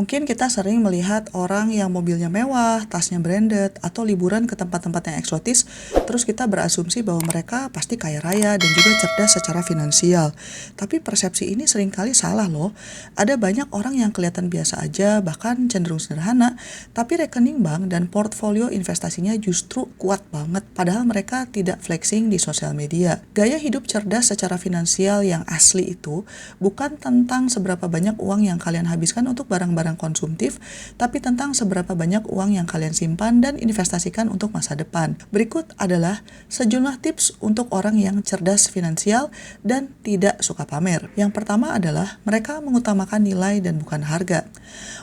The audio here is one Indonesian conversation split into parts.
Mungkin kita sering melihat orang yang mobilnya mewah, tasnya branded, atau liburan ke tempat-tempat yang eksotis, terus kita berasumsi bahwa mereka pasti kaya raya dan juga cerdas secara finansial. Tapi persepsi ini seringkali salah loh. Ada banyak orang yang kelihatan biasa aja, bahkan cenderung sederhana, tapi rekening bank dan portfolio investasinya justru kuat banget, padahal mereka tidak flexing di sosial media. Gaya hidup cerdas secara finansial yang asli itu bukan tentang seberapa banyak uang yang kalian habiskan untuk barang-barang konsumtif, tapi tentang seberapa banyak uang yang kalian simpan dan investasikan untuk masa depan. Berikut adalah sejumlah tips untuk orang yang cerdas finansial dan tidak suka pamer. Yang pertama adalah mereka mengutamakan nilai dan bukan harga.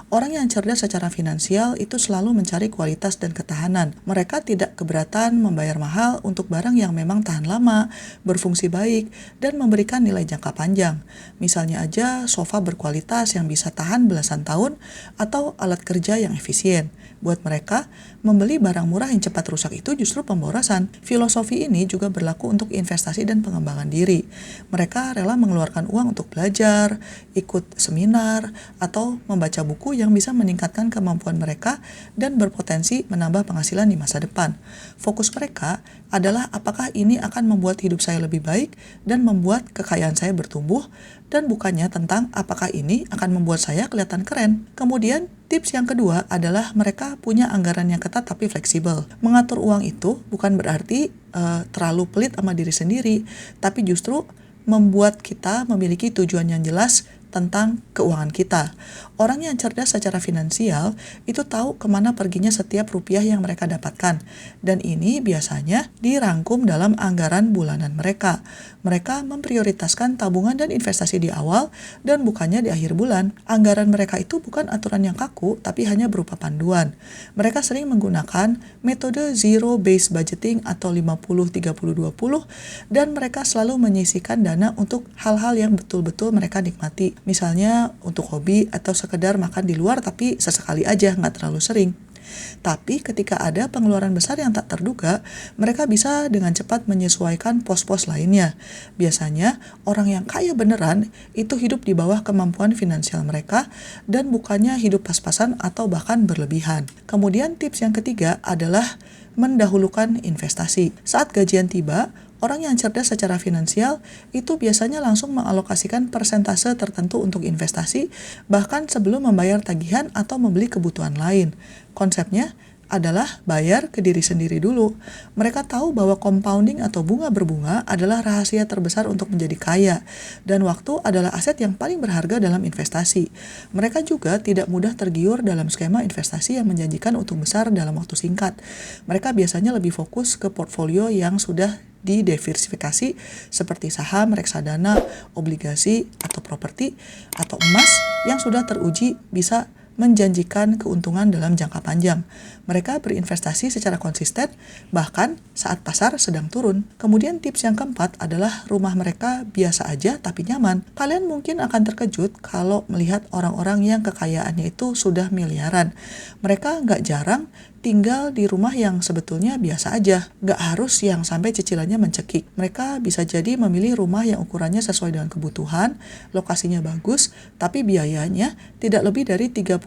Orang yang cerdas secara finansial itu selalu mencari kualitas dan ketahanan. Mereka tidak keberatan membayar mahal untuk barang yang memang tahan lama, berfungsi baik, dan memberikan nilai jangka panjang. Misalnya aja sofa berkualitas yang bisa tahan belasan tahun atau alat kerja yang efisien. Buat mereka, membeli barang murah yang cepat rusak itu justru pemborosan. Filosofi ini juga berlaku untuk investasi dan pengembangan diri. Mereka rela mengeluarkan uang untuk belajar, ikut seminar, atau membaca buku yang bisa meningkatkan kemampuan mereka dan berpotensi menambah penghasilan di masa depan. Fokus mereka adalah apakah ini akan membuat hidup saya lebih baik dan membuat kekayaan saya bertumbuh, dan bukannya tentang apakah ini akan membuat saya kelihatan keren. Kemudian, tips yang kedua adalah mereka punya anggaran yang ketat tapi fleksibel. Mengatur uang itu bukan berarti terlalu pelit sama diri sendiri, tapi justru membuat kita memiliki tujuan yang jelas tentang keuangan kita. Orang yang cerdas secara finansial itu tahu kemana perginya setiap rupiah yang mereka dapatkan, dan ini biasanya dirangkum dalam anggaran bulanan mereka. Mereka memprioritaskan tabungan dan investasi di awal dan bukannya di akhir bulan. Anggaran mereka itu bukan aturan yang kaku, tapi hanya berupa panduan. Mereka sering menggunakan metode zero-based budgeting atau 50-30-20, dan mereka selalu menyisihkan dana untuk hal-hal yang betul-betul mereka nikmati. Misalnya untuk hobi atau sekedar makan di luar tapi sesekali aja, nggak terlalu sering. Tapi ketika ada pengeluaran besar yang tak terduga, mereka bisa dengan cepat menyesuaikan pos-pos lainnya. Biasanya, orang yang kaya beneran itu hidup di bawah kemampuan finansial mereka dan bukannya hidup pas-pasan atau bahkan berlebihan. Kemudian tips yang ketiga adalah mendahulukan investasi. Saat gajian tiba, orang yang cerdas secara finansial itu biasanya langsung mengalokasikan persentase tertentu untuk investasi, bahkan sebelum membayar tagihan atau membeli kebutuhan lain. Konsepnya adalah bayar ke diri sendiri dulu. Mereka tahu bahwa compounding atau bunga berbunga adalah rahasia terbesar untuk menjadi kaya, dan waktu adalah aset yang paling berharga dalam investasi. Mereka juga tidak mudah tergiur dalam skema investasi yang menjanjikan untung besar dalam waktu singkat. Mereka biasanya lebih fokus ke portfolio yang sudah didiversifikasi seperti saham, reksadana, obligasi, atau properti, atau emas yang sudah teruji bisa menjanjikan keuntungan dalam jangka panjang. Mereka berinvestasi secara konsisten, bahkan saat pasar sedang turun. Kemudian tips yang keempat adalah rumah mereka biasa aja tapi nyaman. Kalian mungkin akan terkejut kalau melihat orang-orang yang kekayaannya itu sudah miliaran. Mereka nggak jarang tinggal di rumah yang sebetulnya biasa aja, nggak harus yang sampai cicilannya mencekik. Mereka bisa jadi memilih rumah yang ukurannya sesuai dengan kebutuhan, lokasinya bagus, tapi biayanya tidak lebih dari 30%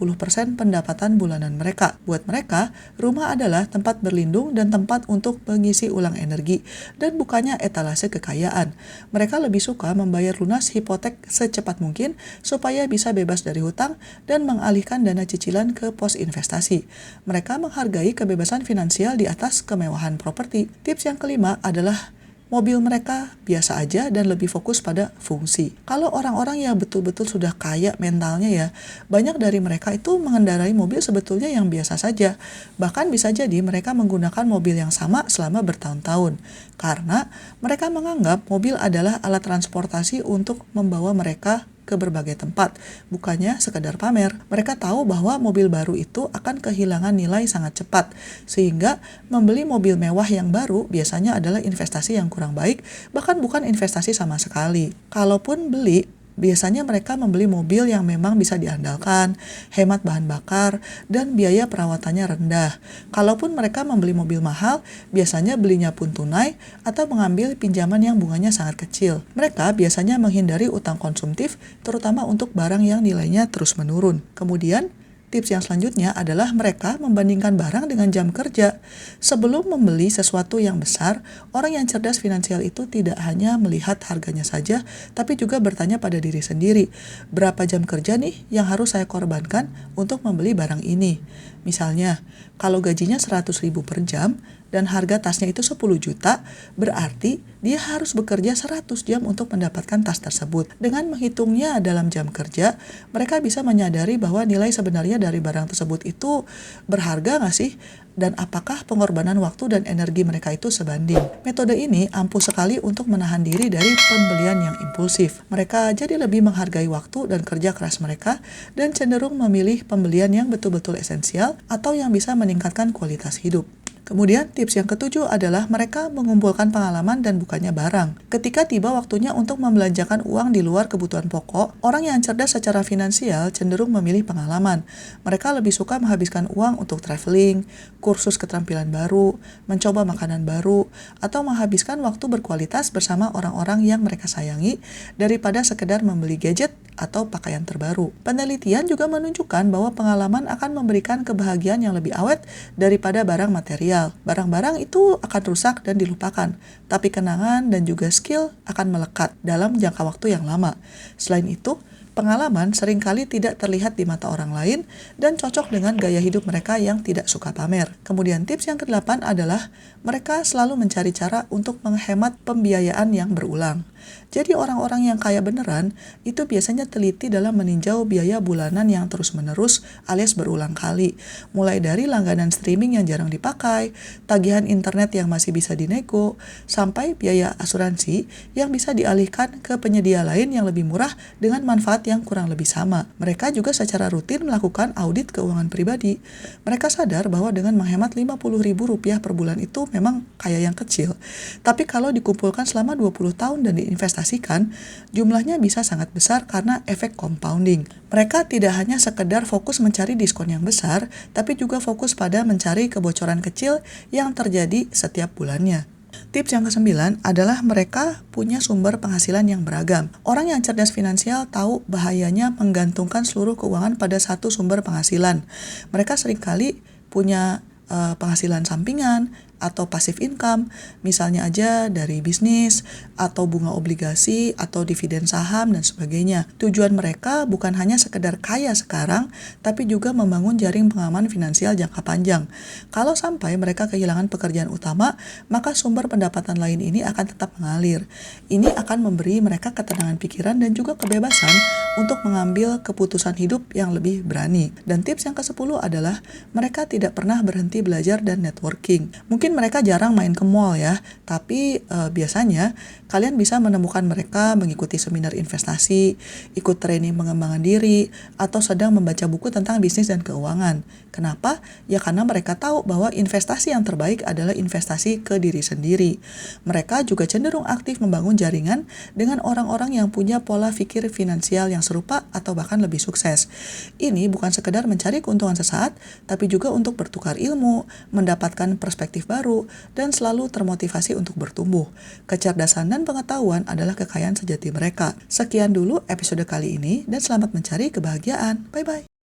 pendapatan bulanan mereka. Buat mereka, rumah adalah tempat berlindung dan tempat untuk mengisi ulang energi, dan bukannya etalase kekayaan. Mereka lebih suka membayar lunas hipotek secepat mungkin supaya bisa bebas dari hutang dan mengalihkan dana cicilan ke pos investasi. Mereka menghargai kebebasan finansial di atas kemewahan properti. Tips yang kelima adalah mobil mereka biasa aja dan lebih fokus pada fungsi. Kalau orang-orang yang betul-betul sudah kaya mentalnya ya, banyak dari mereka itu mengendarai mobil sebetulnya yang biasa saja. Bahkan bisa jadi mereka menggunakan mobil yang sama selama bertahun-tahun. Karena mereka menganggap mobil adalah alat transportasi untuk membawa mereka ke berbagai tempat, bukannya sekedar pamer. Mereka tahu bahwa mobil baru itu akan kehilangan nilai sangat cepat, sehingga membeli mobil mewah yang baru biasanya adalah investasi yang kurang baik, bahkan bukan investasi sama sekali. Kalaupun beli, biasanya mereka membeli mobil yang memang bisa diandalkan, hemat bahan bakar, dan biaya perawatannya rendah. Kalaupun mereka membeli mobil mahal, biasanya belinya pun tunai atau mengambil pinjaman yang bunganya sangat kecil. Mereka biasanya menghindari utang konsumtif, terutama untuk barang yang nilainya terus menurun. Kemudian, Tips yang selanjutnya adalah mereka membandingkan barang dengan jam kerja. Sebelum membeli sesuatu yang besar, orang yang cerdas finansial itu tidak hanya melihat harganya saja, tapi juga bertanya pada diri sendiri, berapa jam kerja nih yang harus saya korbankan untuk membeli barang ini? Misalnya, kalau gajinya 100.000 per jam, dan harga tasnya itu 10 juta, berarti dia harus bekerja 100 jam untuk mendapatkan tas tersebut. Dengan menghitungnya dalam jam kerja, mereka bisa menyadari bahwa nilai sebenarnya dari barang tersebut itu berharga nggak sih? Dan apakah pengorbanan waktu dan energi mereka itu sebanding? Metode ini ampuh sekali untuk menahan diri dari pembelian yang impulsif. Mereka jadi lebih menghargai waktu dan kerja keras mereka dan cenderung memilih pembelian yang betul-betul esensial atau yang bisa meningkatkan kualitas hidup. Kemudian tips yang ketujuh adalah mereka mengumpulkan pengalaman dan bukannya barang. Ketika tiba waktunya untuk membelanjakan uang di luar kebutuhan pokok, orang yang cerdas secara finansial cenderung memilih pengalaman. Mereka lebih suka menghabiskan uang untuk traveling, kursus keterampilan baru, mencoba makanan baru, atau menghabiskan waktu berkualitas bersama orang-orang yang mereka sayangi daripada sekedar membeli gadget atau pakaian terbaru. Penelitian juga menunjukkan bahwa pengalaman akan memberikan kebahagiaan yang lebih awet daripada barang material. Barang-barang itu akan rusak dan dilupakan, tapi kenangan dan juga skill akan melekat dalam jangka waktu yang lama. Selain itu, pengalaman seringkali tidak terlihat di mata orang lain dan cocok dengan gaya hidup mereka yang tidak suka pamer. Kemudian tips yang ke-8 adalah mereka selalu mencari cara untuk menghemat pembiayaan yang berulang. Jadi orang-orang yang kaya beneran itu biasanya teliti dalam meninjau biaya bulanan yang terus-menerus alias berulang kali. Mulai dari langganan streaming yang jarang dipakai, tagihan internet yang masih bisa dinego, sampai biaya asuransi yang bisa dialihkan ke penyedia lain yang lebih murah dengan manfaat yang kurang lebih sama. Mereka juga secara rutin melakukan audit keuangan pribadi. Mereka sadar bahwa dengan menghemat Rp50.000 per bulan itu memang kaya yang kecil. Tapi kalau dikumpulkan selama 20 tahun dan diinvestasikan, jumlahnya bisa sangat besar karena efek compounding. Mereka tidak hanya sekedar fokus mencari diskon yang besar, tapi juga fokus pada mencari kebocoran kecil yang terjadi setiap bulannya. Tips yang ke-9 adalah mereka punya sumber penghasilan yang beragam. Orang yang cerdas finansial tahu bahayanya menggantungkan seluruh keuangan pada satu sumber penghasilan. Mereka seringkali punya penghasilan sampingan atau passive income, misalnya aja dari bisnis, atau bunga obligasi, atau dividen saham, dan sebagainya. Tujuan mereka bukan hanya sekedar kaya sekarang, tapi juga membangun jaring pengaman finansial jangka panjang. Kalau sampai mereka kehilangan pekerjaan utama, maka sumber pendapatan lain ini akan tetap mengalir. Ini akan memberi mereka ketenangan pikiran dan juga kebebasan untuk mengambil keputusan hidup yang lebih berani. Dan tips yang ke-10 adalah mereka tidak pernah berhenti belajar dan networking. Mungkin mereka jarang main ke mall ya, tapi biasanya kalian bisa menemukan mereka mengikuti seminar investasi, ikut training pengembangan diri, atau sedang membaca buku tentang bisnis dan keuangan. Kenapa? Ya karena mereka tahu bahwa investasi yang terbaik adalah investasi ke diri sendiri. Mereka juga cenderung aktif membangun jaringan dengan orang-orang yang punya pola pikir finansial yang serupa atau bahkan lebih sukses. Ini bukan sekedar mencari keuntungan sesaat, tapi juga untuk bertukar ilmu, mendapatkan perspektif baru, dan selalu termotivasi untuk bertumbuh. Kecerdasan dan pengetahuan adalah kekayaan sejati mereka. Sekian dulu episode kali ini, dan selamat mencari kebahagiaan. Bye-bye.